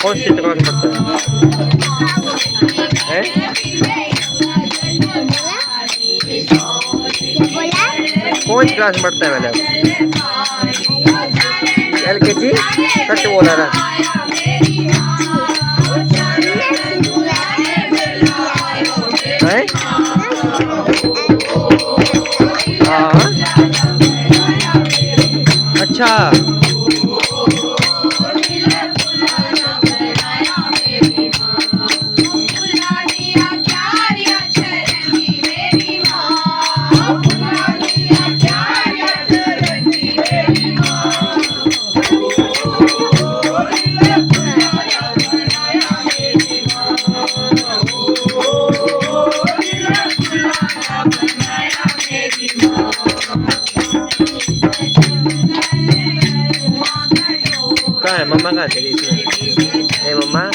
कौन सी दुकान पड़ता है? कौन सी क्लास में पढ़ता है? मैंने LKG सच बोला ना। है? हाँ अच्छा कहाँ है मम्मा? कहाँ चली इसमें? ए मम्मा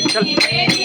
चल